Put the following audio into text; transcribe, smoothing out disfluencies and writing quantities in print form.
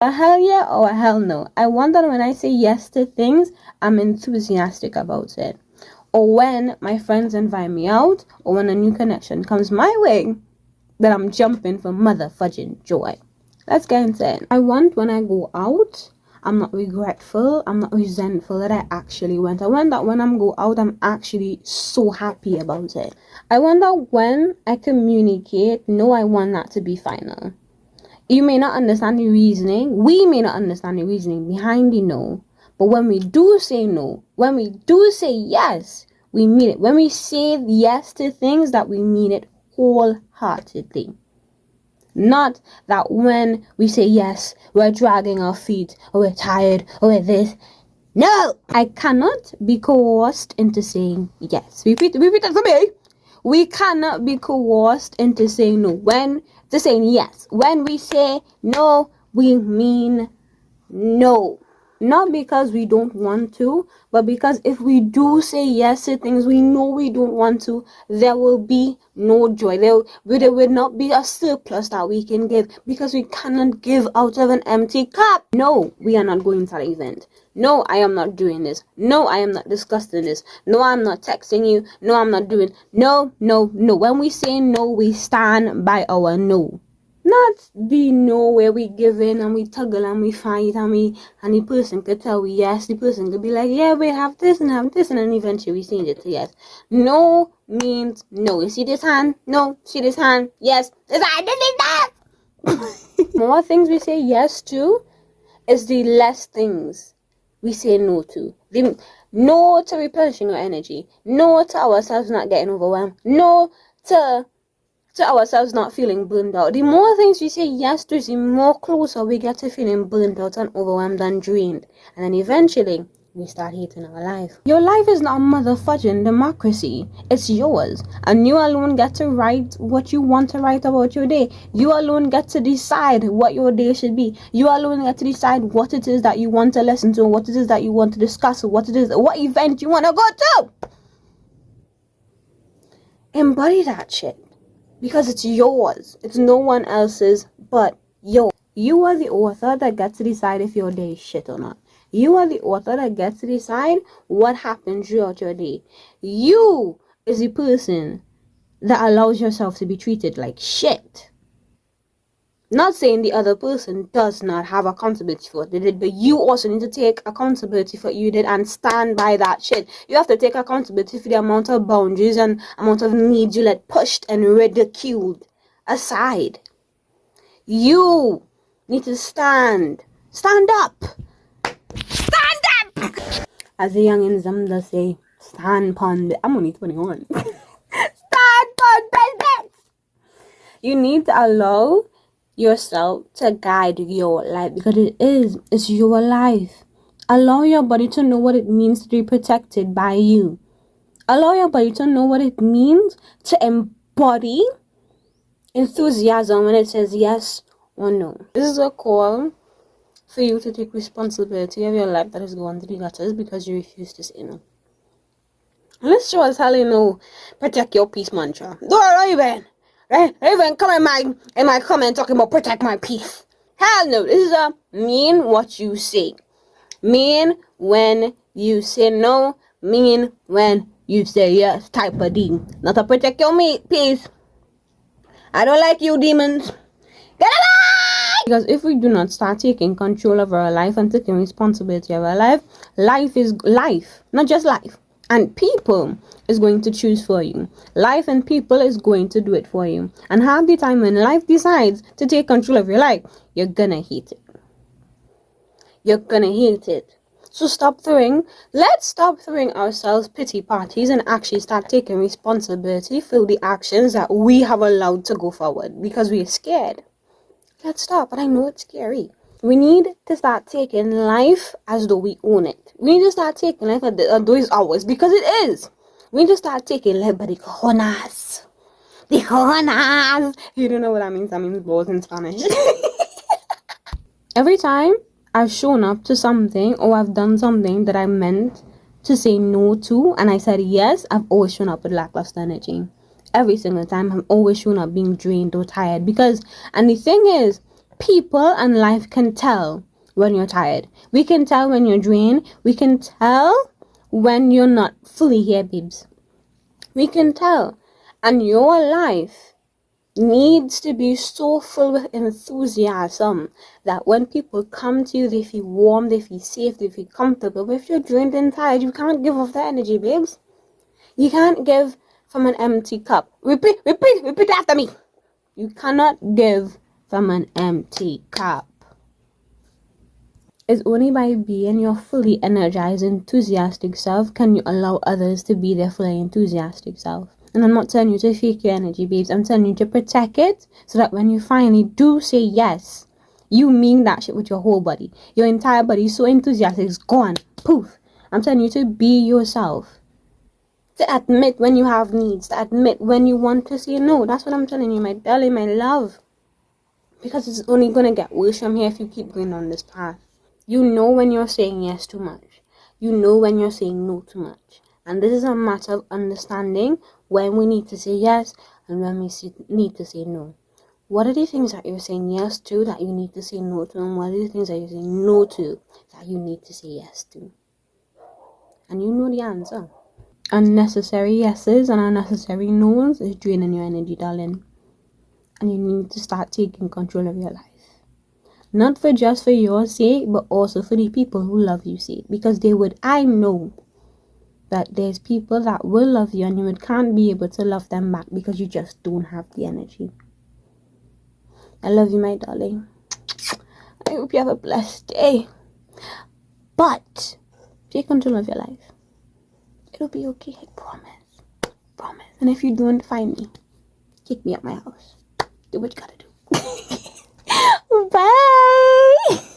A hell yeah or a hell no. I want that when I say yes to things, I'm enthusiastic about it. Or when my friends invite me out, or when a new connection comes my way, that I'm jumping for mother fudging joy. Let's get into it. I want when I go out, I'm not regretful, I'm not resentful that I actually went. I want that when I'm go out, I'm actually so happy about it. I want that when I communicate, no, I want that to be final. You may not understand the reasoning. We may not understand the reasoning behind the no. But when we do say no, when we do say yes, we mean it. When we say yes to things, that we mean it wholeheartedly. Not that when we say yes, we're dragging our feet, or we're tired, or we're this. No! I cannot be coerced into saying yes. Repeat after me. We cannot be coerced into saying no. To saying yes. When we say no, we mean no. Not because we don't want to, but because if we do say yes to things we know we don't want to, there will be no joy. There will not be a surplus that we can give, because we cannot give out of an empty cup. No, we are not going to that event. No, I am not doing this. No, I am not discussing this. No, I'm not texting you. No, I'm not doing. No. When we say no, we stand by our no. Not the no where we give in and we tuggle and we fight and the person could tell we yes, the person could be like, yeah, we have this, and then eventually we change it to yes. No means no. You see this hand? No. See this hand? Yes. This hand, this is that. More things we say yes to is the less things we say no to. No to replenishing our energy. No to ourselves not getting overwhelmed. No to ourselves not feeling burned out. The more things we say yes to, the more closer we get to feeling burned out and overwhelmed and drained. And then eventually, we start hating our life. Your life is not a motherfucking democracy. It's yours. And you alone get to write what you want to write about your day. You alone get to decide what your day should be. You alone get to decide what it is that you want to listen to, what it is that you want to discuss, what event you want to go to. Embody that shit. Because it's yours. It's no one else's but yours. You are the author that gets to decide if your day is shit or not. You are the author that gets to decide what happens throughout your day. You is the person that allows yourself to be treated like shit. Not saying the other person does not have accountability for what they did, but you also need to take accountability for what you did and stand by that shit. You have to take accountability for the amount of boundaries and amount of needs you let pushed and ridiculed aside. You need to stand. Stand up. Stand up! As the young in Zamda say, stand pon. I'm only 21. Stand pon business. You need to allow yourself to guide your life, because it's your life. Allow your body to know what it means to be protected by you. Allow your body to know what it means to embody enthusiasm when it says yes or no. This is a call for you to take responsibility of your life that is going to the gutters because you refuse to say no. And let's show us how you know protect your peace mantra. Don't even. Right? Even come in my comment talking about protect my peace. Hell no. This is a mean what you say. Mean when you say no. Mean when you say yes type of thing. Not to protect your peace. I don't like you demons. Get away! Because if we do not start taking control of our life and taking responsibility of our life, life is life. Not just life. And people is going to choose for you. Life and people is going to do it for you. And half the time when life decides to take control of your life, you're gonna hate it. You're gonna hate it. So let's stop throwing ourselves pity parties and actually start taking responsibility for the actions that we have allowed to go forward because we're scared. Let's stop, but I know it's scary. We need to start taking life as though we own it. We need to start taking life as though it's ours, because it is. We need to start taking life by the cojones. The cojones. You don't know what that means. That means balls in Spanish. Every time I've shown up to something or I've done something that I meant to say no to and I said yes, I've always shown up with lackluster energy. Every single time, I'm always shown up being drained or tired. And the thing is, People and life can tell when you're tired. We can tell when you're drained. We can tell when you're not fully here, babes. We can tell. And your life needs to be so full with enthusiasm that when people come to you, they feel warm, they feel safe, they feel comfortable. But if you're drained and tired, you can't give off that energy, babes. You can't give from an empty cup. Repeat after me. You cannot give from an empty cup. It's only by being your fully energized, enthusiastic self can you allow others to be their fully enthusiastic self. And I'm not telling you to fake your energy, babes. I'm telling you to protect it so that when you finally do say yes, you mean that shit with your whole body. Your entire body is so enthusiastic, it's gone. Poof. I'm telling you to be yourself. To admit when you have needs. To admit when you want to say no. That's what I'm telling you, my darling, my love. Because it's only going to get worse from here if you keep going on this path. You know when you're saying yes too much. You know when you're saying no too much. And this is a matter of understanding when we need to say yes and when we need to say no. What are the things that you're saying yes to that you need to say no to? And what are the things that you're saying no to that you need to say yes to? And you know the answer. Unnecessary yeses and unnecessary no's is draining your energy, darling. And you need to start taking control of your life. Not just for your sake, but also for the people who love you sake. Because I know that there's people that will love you and you can't be able to love them back because you just don't have the energy. I love you, my darling. I hope you have a blessed day. But take control of your life. It'll be okay, I promise. Promise. And if you don't find me, kick me out my house. Do what you gotta do. Bye.